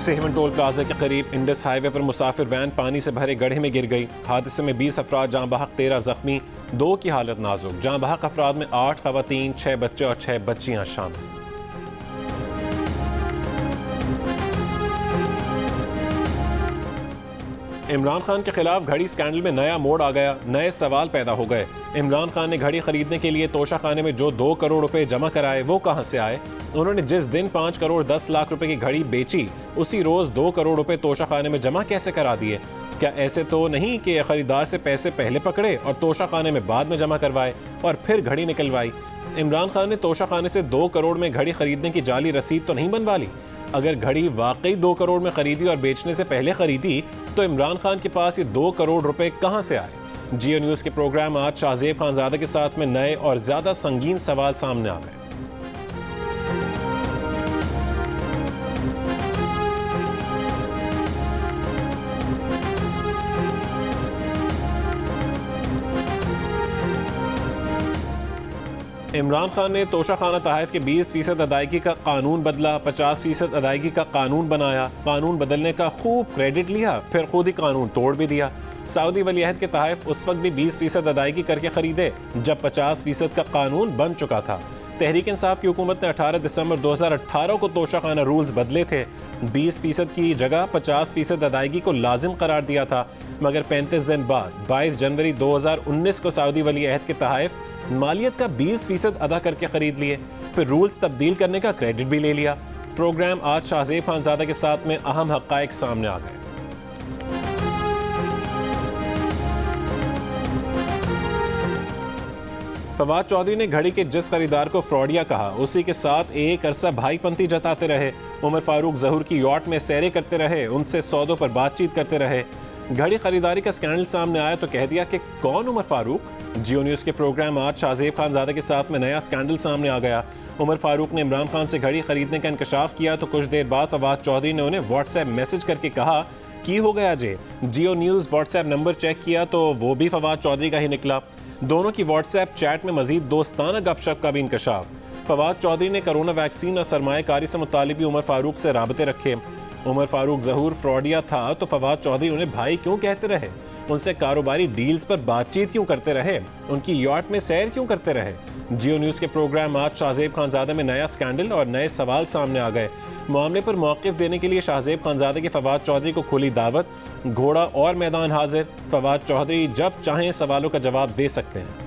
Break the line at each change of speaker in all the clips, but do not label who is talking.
Sehwan toll plaza के करीब Indus highway पर मुसाफिर वैन पानी से भरे गड्ढे में गिर गई। हादसे में 20 अफराद जहाँ बहक, 13 जख्मी, 2 की हालत नाजुक। जहाँ बहक अफराद में 8 खवातीन, 6 बच्चे और 6 बच्चियां शामिल। इमरान खान के खिलाफ घड़ी स्कैंडल में नया मोड़ आ गया। नए सवाल पैदा हो गए। इमरान खान ने घड़ी खरीदने के लिए तोशाखाने में जो 2 करोड़ रुपए जमा कराए वो कहां से आए? उन्होंने जिस दिन 5 करोड़ 10 लाख रुपए की घड़ी बेची उसी रोज 2 करोड़ रुपए तोशाखाने में जमा कैसे करा दिए? क्या ऐसे तो नहीं कि खरीदार से पैसे पहले पकड़े और तोशाखाने में बाद में जमा करवाए और फिर घड़ी निकलवाई? इमरान खान ने तोशाखाने से 2 करोड़ में घड़ी खरीदने की जाली रसीद तो नहीं बनवा ली? अगर घड़ी वाकई 2 करोड़ में खरीदी और बेचने से पहले खरीदी तो इमरान खान के पास ये 2 करोड़ रुपए कहां से आए? जियो न्यूज के प्रोग्राम आज शाहजेब खानजादा के साथ में नए और ज्यादा संगीन सवाल सामने आ गए। इमरान खान ने तोशाखाना तहफ़ के 20% अदायगी का कानून बदला, 50% अदायगी का कानून बनाया। कानून बदलने का खूब क्रेडिट लिया, फिर खुद ही कानून तोड़ भी दिया। सऊदी वलीअहद के तहफ़ उस वक्त भी 20% अदायगी करके खरीदे जब 50% का कानून बन चुका था। तहरीक इंसाफ की हुकूमत ने 18 दिसंबर 2018 को तोशाखाना रूल्स बदले थे। 20% की जगह 50% अदायगी को लाजिम करार दिया था, मगर 35 दिन बाद 22 जनवरी 2019 को सऊदी वलीअहद के तहफ़ मालियत का 20% अदा करके खरीद लिए, फिर रूल्स तब्दील करने का क्रेडिट भी ले लिया। प्रोग्राम आज शाहजेब खानजादा के साथ में अहम हक़ाइक़ सामने आ गए। फवाद चौधरी ने घड़ी के जिस खरीदार को फ्रॉडिया कहा उसी के साथ एक अरसा भाईपंथी जताते रहे। उमर फारूक ज़हूर की यॉट में सैरे करते रहे, उनसे सौदों पर बातचीत करते रहे। घड़ी खरीदारी का स्कैंडल सामने आया तो कह दिया कि कौन उमर फारूक? जियो न्यूज़ के प्रोग्राम आज शाहजेब खानजादा के साथ में नया स्कैंडल सामने आ गया। उमर फारूक ने इमरान खान से घड़ी खरीदने का इंकशाफ किया तो कुछ देर बाद फवाद चौधरी ने उन्हें व्हाट्सएप मैसेज करके कहा की हो गया जे। जियो न्यूज़ व्हाट्सएप नंबर चेक किया तो वो भी फवाद चौधरी का ही निकला। दोनों की व्हाट्सएप चैट में मजीद दोस्ताना गपशप का भी इंकशाफ। फवाद चौधरी ने कोरोना वैक्सीन और सरमायाकारी से मुतालिक भी उमर फारूक से राबते रखे। उमर फारूक ज़हूर फ्रॉडिया था तो फवाद चौधरी उन्हें भाई क्यों कहते रहे? उनसे कारोबारी डील्स पर बातचीत क्यों करते रहे? उनकी यॉट में सैर क्यों करते रहे? जियो न्यूज़ के प्रोग्राम आज शाहजेब खानजादा में नया स्कैंडल और नए सवाल सामने आ गए। मामले पर मौक़िफ़ देने के लिए शाहजेब खानजादा के फवाद चौधरी को खुली दावत, घोड़ा और मैदान हाजिर। फवाद चौधरी जब चाहें सवालों का जवाब दे सकते हैं।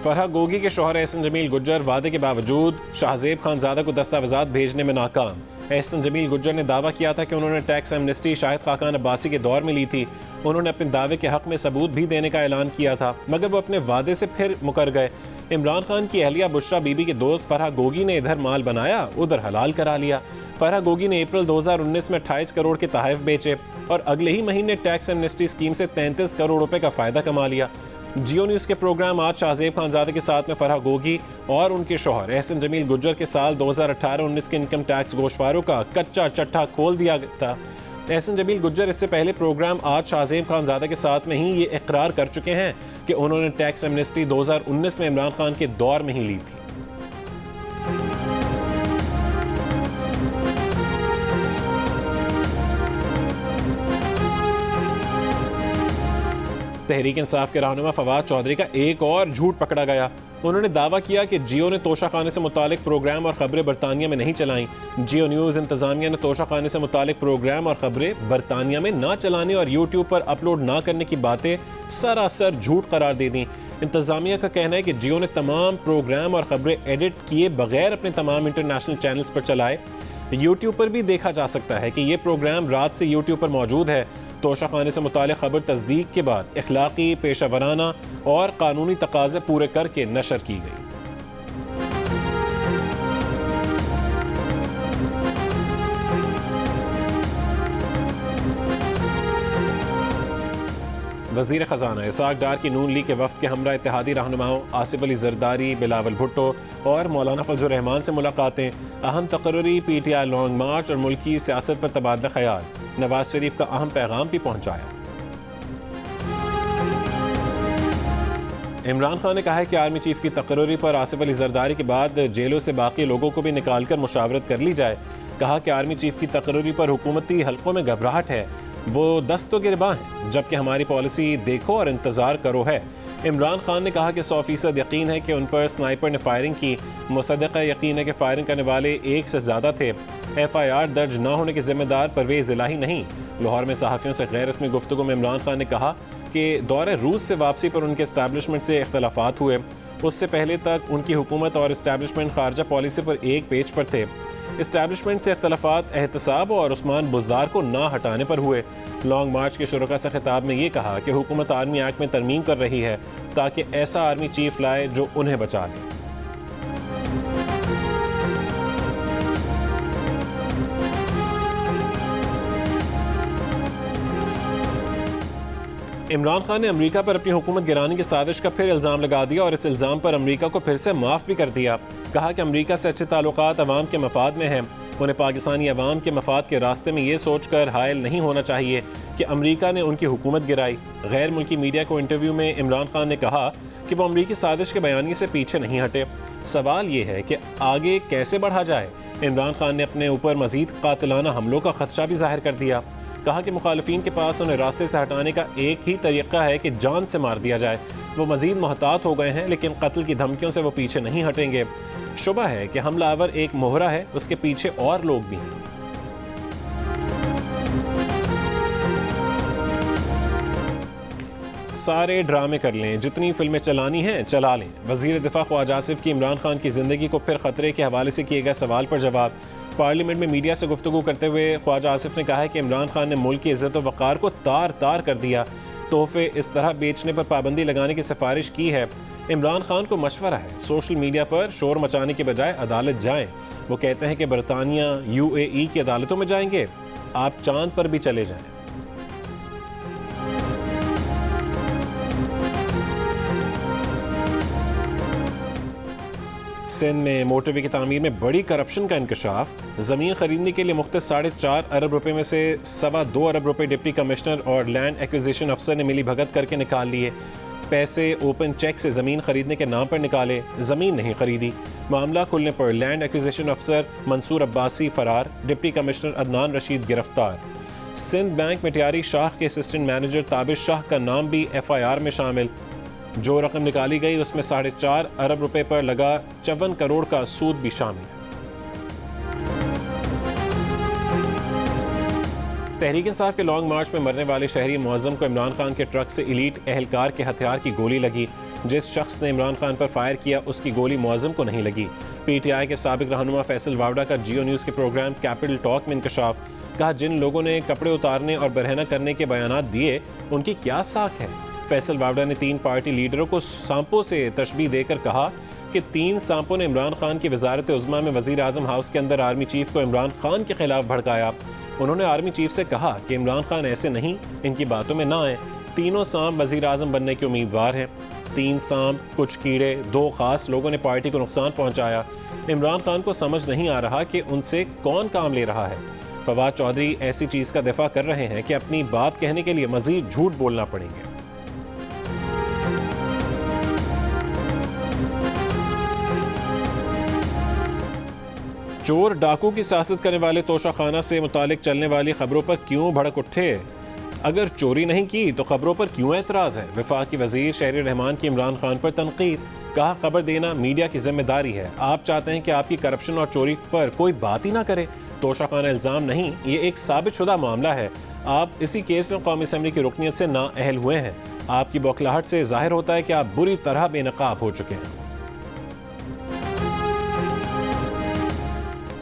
फरहा गोगी के शौहर एहसन जमील गुज्जर वादे के बावजूद शाहजेब खानजादा को दस्तावेजात भेजने में नाकाम। एहसन जमील गुज्जर ने दावा किया था कि उन्होंने टैक्स एमनेस्टी शाहिद खाकान अब्बासी के दौर में ली थी। उन्होंने अपने दावे के हक में सबूत भी देने का ऐलान किया था, मगर वो अपने वादे से फिर मुकर गए। इमरान खान की अहलिया बुशरा बीबी के दोस्त फरहा गोगी ने इधर माल बनाया उधर हलाल करा लिया। फरहा गोगी ने अप्रैल 2019 में 28 करोड़ के तहफ़ बेचे और अगले ही महीने टैक्स एमनेस्टी स्कीम से 33 करोड़ रुपए का फ़ायदा कमा लिया। जियो न्यूज़ के प्रोग्राम आज शाहजेब खानजादा के साथ में फरहा गोगी और उनके शौहर एहसन जमील गुज्जर के साल 2018-19 के इनकम टैक्स गोशवारों का कच्चा चट्टा खोल दिया था। एहसन जमील गुज्जर इससे पहले प्रोग्राम आज शाहजेब खानजादा के साथ में ही ये इकरार कर चुके हैं कि उन्होंने टैक्स एमनेस्टी 2019 में इमरान खान के दौर में ही ली थी। तहरीक इंसाफ के रहनुमा फवाद चौधरी का एक और झूठ पकड़ा गया। उन्होंने दावा किया कि जियो ने तोशाखाने से मुतालिक प्रोग्राम और खबरें बरतानिया में नहीं चलाईं। जियो न्यूज़ इंतजामिया ने तोशाखाने से मुतालिक प्रोग्राम और खबरें बरतानिया में ना चलाने और यूट्यूब पर अपलोड ना करने की बातें सरासर झूठ करार दे दी। इंतजामिया का कहना है कि जियो ने तमाम प्रोग्राम और खबरें एडिट किए बगैर अपने तमाम इंटरनेशनल चैनल्स पर चलाए। यूट्यूब पर भी देखा जा सकता है कि ये प्रोग्राम रात से यूट्यूब पर मौजूद है। तोशाखाने से मुतालिक खबर तस्दीक के बाद इखलाकी, पेशा वराना और कानूनी तकाज़े पूरे करके नशर की गई। वज़ीर ख़ज़ाना इसाक डार की नून लीग के वफ़द के हमरा इत्तेहादी रहनुमाओं आसिफ अली ज़रदारी, बिलावल भुट्टो और मौलाना फजल रहमान से मुलाकातें, अहम तकर्री, PTI लॉन्ग मार्च और मुल्की सियासत पर तबादला ख्याल। नवाज शरीफ का अहम पैगाम भी पहुँचाया। इमरान खान ने कहा है कि आर्मी चीफ की तकरीर पर आसिफ अली जरदारी के बाद जेलों से बाकी लोगों को भी निकाल कर मुशावरत कर ली जाए। कहा कि आर्मी चीफ की तकरीर पर हुकूमती हलकों में घबराहट है, वो दस्त गिरबां हैं, जबकि हमारी पॉलिसी देखो और इंतज़ार करो है। इमरान खान ने कहा कि 100% यकीन है कि उन पर स्नाइपर ने फायरिंग की। मुसद्दक़ यकीन है कि फायरिंग करने वाले एक से ज़्यादा थे। FIR दर्ज न होने के जिम्मेदार परवेज़ इलाही नहीं। लाहौर में सहाफ़ियों से गैर रस्मी गुफ्तगू में इमरान खान ने कहा कि दौरे रूस से वापसी पर उनके इस्टेब्लिशमेंट से इख्तलाफात हुए। उससे पहले तक उनकी हुकूमत और इस्टेब्लिशमेंट खारजा पॉलिसी पर एक पेज पर थे। इस्टेब्लिशमेंट से इख्तलाफात एहतसाब और उस्मान बुज़दार को ना हटाने पर हुए। लॉन्ग मार्च के शुरका से खिताब में ये कहा कि हुकूमत आर्मी एक्ट में तरमीम कर रही है ताकि ऐसा आर्मी चीफ लाए जो उन्हें बचा ले। इमरान खान ने अमेरिका पर अपनी हुकूमत गिराने की साजिश का फिर इल्ज़ाम लगा दिया और इस इल्ज़ाम पर अमेरिका को फिर से माफ़ भी कर दिया। कहा कि अमेरिका से अच्छे ताल्लुकात अवाम के मफाद में हैं। उन्हें पाकिस्तानी अवाम के मफाद के रास्ते में ये सोच कर हायल नहीं होना चाहिए कि अमेरिका ने उनकी हुकूमत गिराई। गैर मुल्की मीडिया को इंटरव्यू में इमरान खान ने कहा कि वो अमरीकी साजिश के बयानी से पीछे नहीं हटे। सवाल ये है कि आगे कैसे बढ़ा जाए। इमरान खान ने अपने ऊपर मजीद कातिलाना हमलों का खदशा भी जाहिर कर दिया। कहा कि मुखालिफिन के पास उन्हें रास्ते से हटाने का एक ही तरीका है कि जान से मार दिया जाए। वो मजीद मोहतात हो गए हैं, लेकिन कत्ल की धमकियों से वो पीछे नहीं हटेंगे। शुबा है कि हमलावर एक मोहरा है, उसके पीछे और लोग भी हैं। सारे ड्रामे कर लें, जितनी फिल्में चलानी हैं चला लें। वजीर दिफा ख्वाजा आसिफ की इमरान खान की ज़िंदगी को फिर खतरे के हवाले से किए गए सवाल पर जवाब। पार्लियामेंट में मीडिया से गुफ्तगू करते हुए ख्वाजा आसिफ ने कहा है कि इमरान खान ने मुल्क की इज़्ज़त व वक़ार को तार तार कर दिया। तोहफे इस तरह बेचने पर पाबंदी लगाने की सिफारिश की है। इमरान खान को मशवरा है, सोशल मीडिया पर शोर मचाने के बजाय अदालत जाएं। वो कहते हैं कि बरतानिया UAE की अदालतों में जाएंगे, आप चांद पर भी चले जाएं। सिंध में मोटरवे की तामीर में बड़ी करप्शन का इंकशाफ। ज़मीन खरीदने के लिए मुख्तस 4.5 अरब रुपए में से 2.25 अरब रुपए डिप्टी कमिश्नर और लैंड एक्विजिशन अफसर ने मिली भगत करके निकाल लिए। पैसे ओपन चेक से ज़मीन खरीदने के नाम पर निकाले, ज़मीन नहीं खरीदी। मामला खुलने पर लैंड एक्विजिशन अफसर मंसूर अब्बासी फरार, डिप्टी कमिश्नर अदनान रशीद गिरफ्तार। सिंध बैंक मिटियारी शाह के असिस्टेंट मैनेजर ताबिश शाह का नाम भी FIR में शामिल। जो रकम निकाली गई उसमें 4.5 अरब रुपए पर लगा 54 करोड़ का सूद भी शामिल है। तहरीक इंसाफ के लॉन्ग मार्च में मरने वाले शहरी मुअज्जम को इमरान खान के ट्रक से एलीट एहलकार के हथियार की गोली लगी। जिस शख्स ने इमरान खान पर फायर किया उसकी गोली मुअज्जम को नहीं लगी। PTI के साबिक रहनुमा फैसल वावड़ा का जियो न्यूज़ के प्रोग्राम कैपिटल टॉक में इंकशाफ। कहा जिन लोगों ने कपड़े उतारने और बरहना करने के बयानात दिए उनकी क्या साख है। फैसल वावड़ा ने 3 पार्टी लीडरों को सांपों से तशबीह देकर कहा कि 3 सांपों ने इमरान खान की वजारत उज़्मा में वज़ीर आज़म हाउस के अंदर आर्मी चीफ को इमरान खान के खिलाफ भड़काया। उन्होंने आर्मी चीफ से कहा कि इमरान खान ऐसे नहीं, इनकी बातों में ना आए। तीनों सांप वज़ीर आज़म बनने के उम्मीदवार हैं। 3 सांप, कुछ कीड़े, 2 खास लोगों ने पार्टी को नुकसान पहुँचाया। इमरान खान को समझ नहीं आ रहा कि उनसे कौन काम ले रहा है। फवाद चौधरी ऐसी चीज़ का दिफा कर रहे हैं कि अपनी बात कहने के लिए मज़ीद झूठ बोलना पड़ेंगे। चोर डाकू की सियासत करने वाले तोशाखाना से मुतालिक चलने वाली खबरों पर क्यों भड़क उठे। अगर चोरी नहीं की तो खबरों पर क्यों एतराज़ है। वफाकी वजीर शहरी रहमान की इमरान खान पर तनकीद। कहा खबर देना मीडिया की जिम्मेदारी है, आप चाहते हैं कि आपकी करप्शन और चोरी पर कोई बात ही ना करे। तोशाखाना इल्ज़ाम नहीं, ये एक साबित शुदा मामला है। आप इसी केस में कौमी असम्बली की रुकनियत से नाअहल हुए हैं। आपकी बौखलाहट से जाहिर होता है कि आप बुरी तरह बेनकाब हो चुके हैं।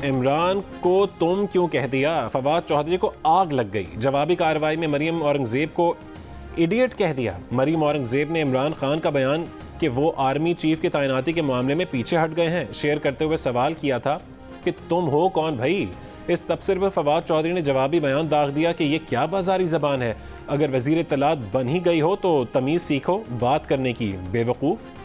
इमरान को तुम क्यों कह दिया। फवाद चौधरी को आग लग गई। जवाबी कार्रवाई में मरियम औरंगजेब को इडियट कह दिया। मरियम औरंगजेब ने इमरान खान का बयान कि वो आर्मी चीफ की तैनाती के मामले में पीछे हट गए हैं शेयर करते हुए सवाल किया था कि तुम हो कौन भाई। इस तबसरे पर फवाद चौधरी ने जवाबी बयान दाग दिया कि ये क्या बाजारी जबान है। अगर वजीर इत्तलात बन ही गई हो तो तमीज़ सीखो बात करने की, बेवकूफ़।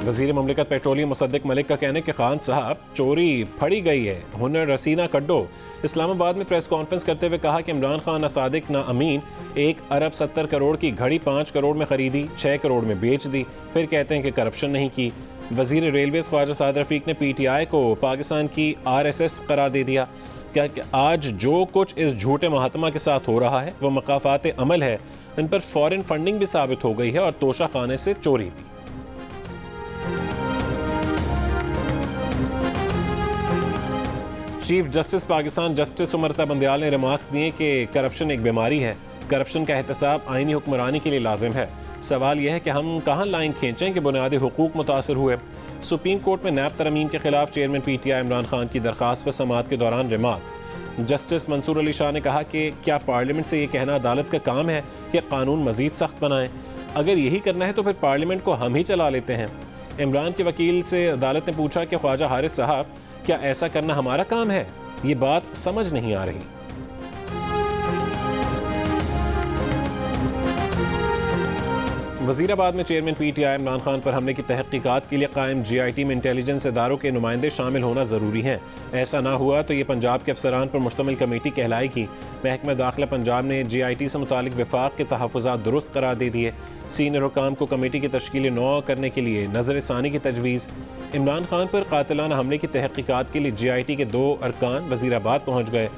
वज़ीर मुमलिकत पेट्रोलियम मुसद्दिक मलिक का कहना है कि खान साहब चोरी फड़ी गई है, हुनर रसीना कड्डो। इस्लामाबाद में प्रेस कॉन्फ्रेंस करते हुए कहा कि इमरान खान ना सादिक ना अमीन 1 अरब 70 करोड़ की घड़ी 5 करोड़ में खरीदी, 6 करोड़ में बेच दी, फिर कहते हैं कि करप्शन नहीं की। वज़ीर रेलवे ख्वाजा साद रफ़ीक ने PTI को पाकिस्तान की RSS करार दे दिया। क्या आज जो कुछ इस झूठे महात्मा के साथ हो रहा है वो मकाफात अमल है, इन पर फॉरेन फंडिंग भी साबित हो गई है और तोशा खाने से चोरी भी। Chief justice Pakistan justice उमरता Bandial ने रिमार्क्स दिए कि करप्शन एक बीमारी है, करप्शन का एहतसाब आईनी हुक्मरानी के लिए लाजिम है। सवाल यह है कि हम कहाँ लाइन खींचें कि बुनियादी हुकूक मुतासर हुए। सुप्रीम कोर्ट में नैब तरमीम के खिलाफ चेयरमैन PTI इमरान खान की दरख्वास्त पर समाअत के दौरान रिमार्क्स। जस्टिस मंसूर अली शाह ने कहा कि क्या पार्लियामेंट से ये कहना अदालत का काम है कि कानून मजीद सख्त बनाएं? अगर यही करना है तो फिर पार्लियामेंट को हम ही चला लेते हैं। इमरान के वकील से अदालत ने पूछा कि ख्वाजा हारिस साहब क्या ऐसा करना हमारा काम है? ये बात समझ नहीं आ रही। वज़ीराबाद में चेयरमैन PTI इमरान खान पर हमले की तहकीकात के लिए कायम GIT में इंटेलिजेंस इदारों के नुमाइंदे शामिल होना ज़रूरी हैं। ऐसा ना हुआ तो ये पंजाब के अफसरान पर मुश्तमिल कमेटी कहलाएगी। महकमा दाखिला पंजाब ने GIT से मुतालिक विफाक के तहफ़्फ़ुज़ात दुरुस्त करार दे दिए। सीनियर हुकाम को कमेटी की तश्कील नौ करने के लिए नज़र सानी की तजवीज़। इमरान खान पर कातिलाना हमले की तहकीकात के लिए GIT के 2 अरकान वज़ीराबाद पहुँच गए।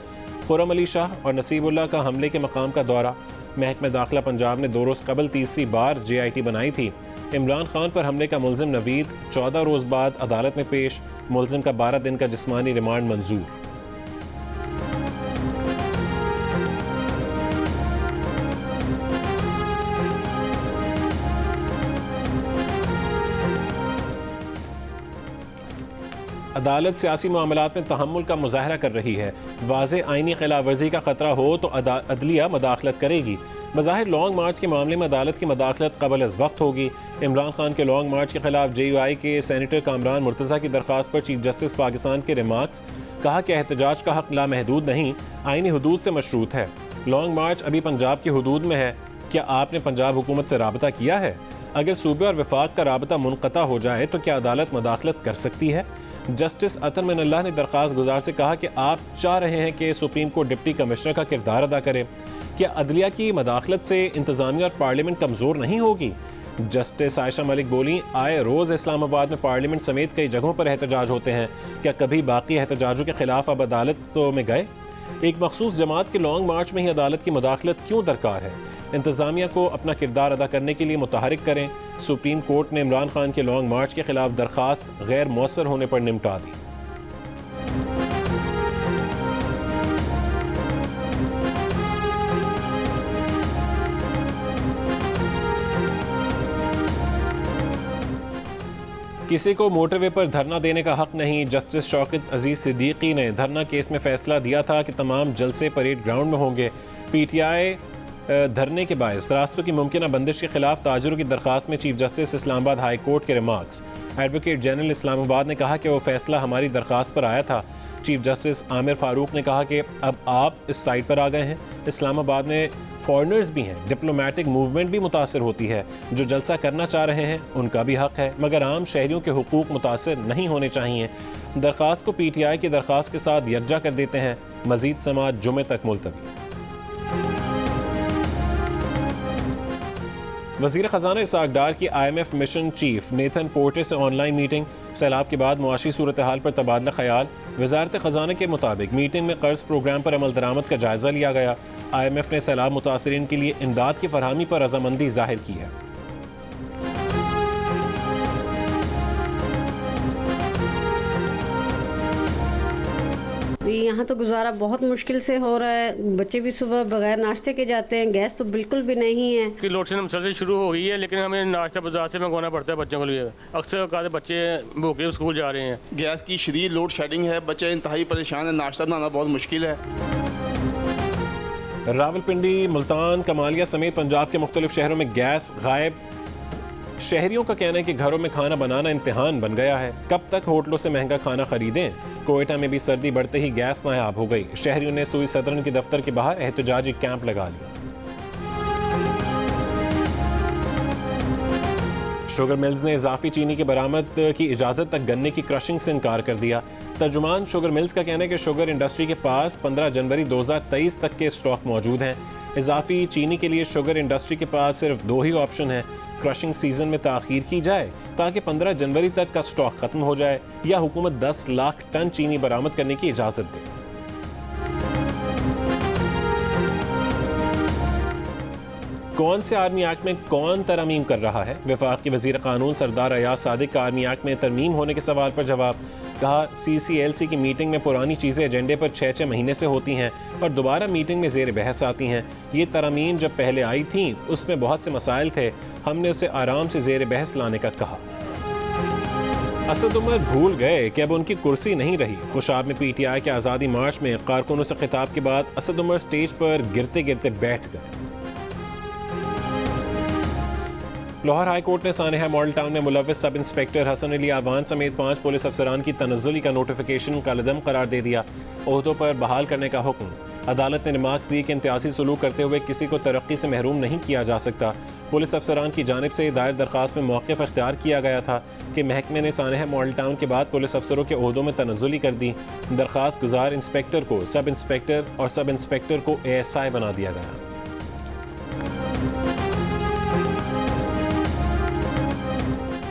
खुर्रम अली शाह और नसीबुल्लाह का हमले के मकाम का दौरा। महकमा दाखिला पंजाब ने 2 रोज़ कबल तीसरी बार GIT बनाई थी। इमरान खान पर हमले का मुलजिम नवीद 14 रोज़ बाद अदालत में पेश, मुलजिम का 12 दिन का जिस्मानी रिमांड मंजूर। अदालत सियासी मामलात में तहम्मुल का मुजाहरा कर रही है। वाज़े आईनी खिलाफ वर्जी का खतरा हो तो अदलिया मदाखलत करेगी। बज़ाहिर लॉन्ग मार्च के मामले में अदालत की मदाखलत क़बल अज़ वक्त होगी। इमरान खान के लॉन्ग मार्च के खिलाफ JUI के सेनेटर कामरान मुर्तज़ा की दरख्वास्त पर चीफ जस्टिस पाकिस्तान के रिमार्क्स। कहा कि एहतजाज का हक लामहदूद नहीं, आईनी हुदूद से मशरूत है। लॉन्ग मार्च अभी पंजाब की हुदूद में है। क्या आपने पंजाब हुकूमत से राबता किया है? अगर सूबे और वफाक का राबता मुनक़ता हो जाए तो क्या अदालत मदाखलत कर सकती है? जस्टिस अतर मिनल्लाह ने दरख्वास्त गुजार से कहा कि आप चाह रहे हैं कि सुप्रीम कोर्ट डिप्टी कमिश्नर का किरदार अदा करे। क्या अदलिया की मदाखलत से इंतज़ामिया और पार्लियामेंट कमज़ोर नहीं होगी? जस्टिस आयशा मलिक बोली, आए रोज़ इस्लामाबाद में पार्लियामेंट समेत कई जगहों पर एहतजाज होते हैं, क्या कभी बाकी एहतजाजों के खिलाफ अब अदालतों में गए? एक मखसूस जमात के लॉन्ग मार्च में ही अदालत की मदाखलत क्यों दरकार है? इंतज़ामिया को अपना किरदार अदा करने के लिए मुतहरिक करें। सुप्रीम कोर्ट ने इमरान खान के लॉन्ग मार्च के खिलाफ दरख्वास्त गैर मौसर होने पर निपटा दी। किसी को मोटरवे पर धरना देने का हक नहीं। जस्टिस शौकत अजीज सिद्दीकी ने धरना केस में फैसला दिया था कि तमाम जलसे परेड ग्राउंड में होंगे। PTI धरने के बायस रास्तों की मुमकिन बंदिश के खिलाफ ताजरों की दरख्वास्त में chief justice Islamabad high court के रिमार्क्स। एडवोकेट जनरल इस्लामाबाद ने कहा कि वो फैसला हमारी दरख्वास्त पर आया था। चीफ जस्टिस आमिर फारूक ने कहा कि अब आप इस साइट पर आ गए हैं। इस्लामाबाद में फॉरेनर्स भी हैं, डिप्लोमेटिक मूवमेंट भी मुतासर होती है। जो जलसा करना चाह रहे हैं उनका भी हक है, मगर आम शहरियों के हुकूक मुतासर नहीं होने चाहिए। दरख्वास्त को PTI की दरख्वास्त के साथ यकजा कर देते हैं। मजीद समाअत जुमे तक मुलतवी। वज़ीर ख़ज़ाना इसहाक़ डार की IMF मिशन चीफ नेथन पोर्टे से ऑनलाइन मीटिंग। सैलाब के बाद मुआशी सूरत हाल पर तबादला ख्याल। वज़ारत ख़ज़ाना के मुताबिक मीटिंग में कर्ज प्रोग्राम पर अमल दरामद का जायज़ा लिया गया। IMF ने सैलाब मुतासरीन के लिए इमदाद की फरहमी पर रज़ामंदी ज़ाहिर की है।
यहाँ तो गुजारा बहुत मुश्किल से हो रहा है। बच्चे भी सुबह बगैर नाश्ते के जाते हैं, गैस तो बिल्कुल भी नहीं है
कि लोड शेडिंग मुसलसल शुरू हो गई है, लेकिन हमें नाश्ता बाजार से मंगवाना पड़ता है बच्चों के लिए। अक्सर कहते बच्चे भूखे स्कूल जा रहे हैं।
गैस की शदीद लोड शेडिंग है, बच्चे इंतहाई परेशान है, नाश्ता बनाना बहुत मुश्किल है।
रावलपिंडी, मुल्तान, कमालिया समेत पंजाब के मुख्तलिफ शहरों में गैस गायब। शहरियों का कहना है कि घरों में खाना बनाना इम्तिहान बन गया है। कब तक होटलों से महंगा खाना खरीदें? कोयटा में भी सर्दी बढ़ते ही गैस नायाब हो गई। शहरियों ने सुई सदरन के दफ्तर के बाहर एहतजाजी कैंप लगा लिया। शुगर मिल्स ने इजाफी चीनी की बरामद की इजाज़त तक गन्ने की क्रशिंग से इनकार कर दिया। तर्जुमान शुगर मिल्स का कहना है कि शुगर इंडस्ट्री के पास 15 जनवरी 2023 तक के स्टॉक मौजूद हैं। इजाफी चीनी के लिए शुगर इंडस्ट्री के पास सिर्फ 2 ही ऑप्शन है, क्रशिंग सीजन में ताख़ीर की जाए ताकि 15 जनवरी तक का स्टॉक खत्म हो जाए, या हुकूमत 10 लाख टन चीनी बरामद करने की इजाज़त दे। कौन से आर्मी एक्ट में कौन तरमीम कर रहा है? वफाकी वज़ीर कानून सरदार अयाज सादिक का आर्मी एक्ट में तरमीम होने के सवाल पर जवाब। कहा, CCLC की मीटिंग में पुरानी चीज़ें एजेंडे पर 6-6 महीने से होती हैं और दोबारा मीटिंग में ज़ेर बहस आती हैं। ये तरमीम जब पहले आई थी उसमें बहुत से मसाइल थे, हमने उसे आराम से ज़ेर बहस लाने का कहा। असद उमर भूल गए कि अब उनकी कुर्सी नहीं रही। खुशाब में PTI के आज़ादी मार्च में कारकुनों से खिताब के बाद असद उमर स्टेज पर गिरते गिरते बैठ गए। लाहौर हाई कोर्ट ने सानेहा मॉडल टाउन में मुलव्विस सब इंस्पेक्टर हसन अली आवान समेत 5 पुलिस अफसरान की तनज़्ज़ुली का नोटिफिकेशन कलअदम करार दे दिया। ओहदों पर बहाल करने का हुक्म। अदालत ने रिमार्क्स दी कि इम्तियाजी सलूक करते हुए किसी को तरक्की से महरूम नहीं किया जा सकता। पुलिस अफसरान की जानिब से दायर दरख्वास्त में मौक़िफ़ इख्तियार किया गया था कि महकमे ने सानेहा मॉडल टाउन के बाद पुलिस अफसरों के ओहदों में तनज़्ज़ुली कर दी। दरख्वास्त गुजार इंस्पेक्टर को सब इंस्पेक्टर और सब इंस्पेक्टर को ASI बना दिया गया।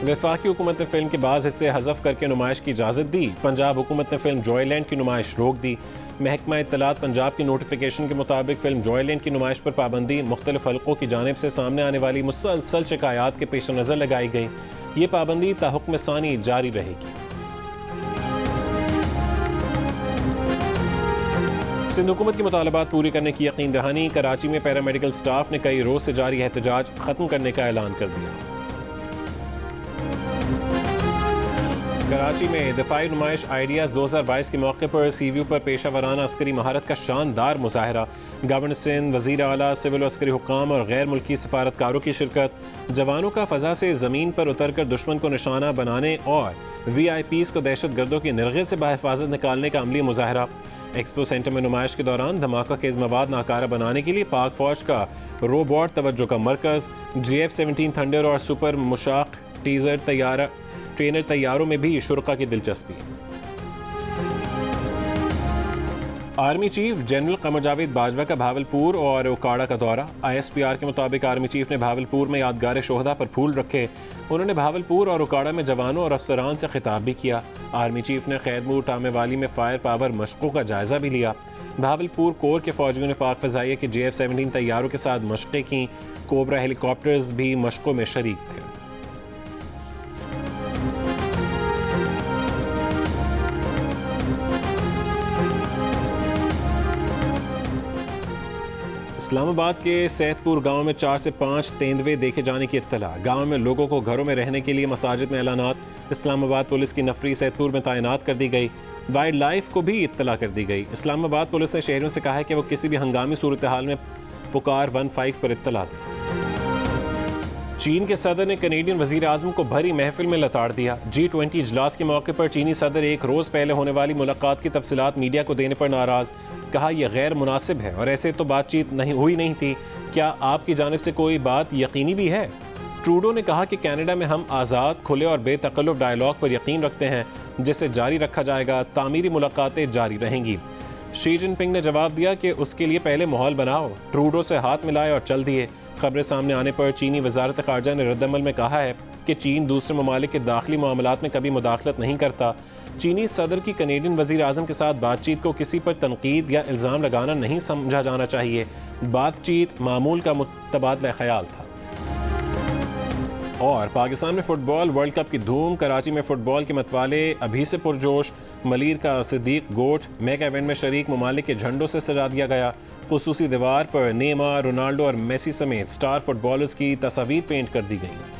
वफाकी हुकूमत ने फिल्म के बाज़ हिस्से हज़फ करके नुमाइश की इजाज़त दी। पंजाब हुकूमत ने फिल्म जॉयलैंड की नुमाइश रोक दी। महकमा इत्तलात पंजाब की नोटिफिकेशन के मुताबिक फिल्म जॉयलैंड की नुमाइश पर पाबंदी मुख्तलिफ हल्कों की जानिब से सामने आने वाली मुसलसल शिकायत के पेश नज़र लगाई गई। ये पाबंदी ता हुक्म सानी जारी रहेगी। सिंध हुकूमत की मुतालबात पूरी करने की यकीन दहानी। कराची में पैरामेडिकल स्टाफ ने कई रोज़ से जारी एहतजाज ख़त्म करने का ऐलान कर दिया। कराची में दिफाई नुमाइश आइडियाज़ 2022 के मौके पर CVU पर पेशा वराना अस्करी महारत का शानदार मुजाहरा। गवर्नर सिंध, वज़ीर आला, सिविल अस्करी हुक्काम और गैर मुल्की सफारतकारों की शिरकत। जवानों का फ़ज़ा से ज़मीन पर उतर कर दुश्मन को निशाना बनाने और VIPs को दहशत गर्दों की निरगे से बाहिफाजत निकालने का अमली मुजाहरा। एक्सपो सेंटर में नुमाइश के दौरान धमाका खेज मवाद नाकारा बनाने के लिए पाक फौज का रोबोट तवज्जो का मरकज़। GF-17 थंडर और सुपर मुशाक ट्रेनर तैयारों में भी शुरका की दिलचस्पी। Army chief general Qamar Javed Bajwa का भावलपुर और उकाड़ा का दौरा। ISPR के मुताबिक आर्मी चीफ ने भावलपुर में यादगार शोहदा पर फूल रखे। उन्होंने भावलपुर और उकाड़ा में जवानों और अफसरान से खिताब भी किया। आर्मी चीफ ने खैरमूर टामेवाली में फायर पावर मशकों का जायजा भी लिया। भावलपुर कोर के फौजियों ने पाक फ़ज़ाइया के JF-17 तैयारों के साथ मशक़ें की। कोबरा हेलीकॉप्टर्स भी मशकों में शरीक थे। इस्लामाबाद के सैदपुर गांव में 4 से 5 तेंदुए देखे जाने की इत्तला। गांव में लोगों को घरों में रहने के लिए मसाजिद में ऐलानात। इस्लामाबाद पुलिस की नफरी सैदपुर में तैनात कर दी गई। वाइल्ड लाइफ को भी इत्तला कर दी गई। इस्लामाबाद पुलिस ने शहरों से कहा है कि वो किसी भी हंगामी सूरत हाल में पुकार 15 पर इत्तला दें। चीन के सदर ने कनेडियन वजीर आजम को भरी महफिल में लताड़ दिया। G20 इजलास के मौके पर चीनी सदर एक रोज़ पहले होने वाली मुलाकात की तफसीलात मीडिया को देने पर नाराज़। कहा, यह गैर मुनासिब है और ऐसे तो बातचीत नहीं थी। क्या आपकी जानिब से कोई बात यकीनी भी है? ट्रूडो ने कहा कि कनाडा में हम आज़ाद, खुले और बेतकल्लुफ़ डायलॉग पर यकीन रखते हैं, जिसे जारी रखा जाएगा। तामीरी मुलाकातें जारी रहेंगी। शी जिनपिंग ने जवाब दिया कि उसके लिए पहले माहौल बनाओ। ट्रूडो से हाथ मिलाए और चल दिए। खबरें सामने आने पर चीनी वजारत ख़ारजा ने रद्दमल में कहा है कि चीन दूसरे ममालिक के दाखिली मामलात में कभी मुदाखलत नहीं करता। चीनी सदर की कनेडियन वज़ीर आज़म के साथ बातचीत को किसी पर तनकीद या इल्ज़ाम लगाना नहीं समझा जाना चाहिए। बातचीत मामूल का तबादला ख्याल था। और पाकिस्तान में फुटबॉल वर्ल्ड कप की धूम। कराची में फुटबॉल के मतवाले अभी से पुरजोश। मलीर का सिद्दीक गोट मेगा इवेंट में शरीक ममालिक के झंडों से सजा दिया गया। खुसूसी दीवार पर नेमार, रोनाल्डो और मेसी समेत स्टार फुटबॉलर्स की तस्वीर पेंट कर दी गई।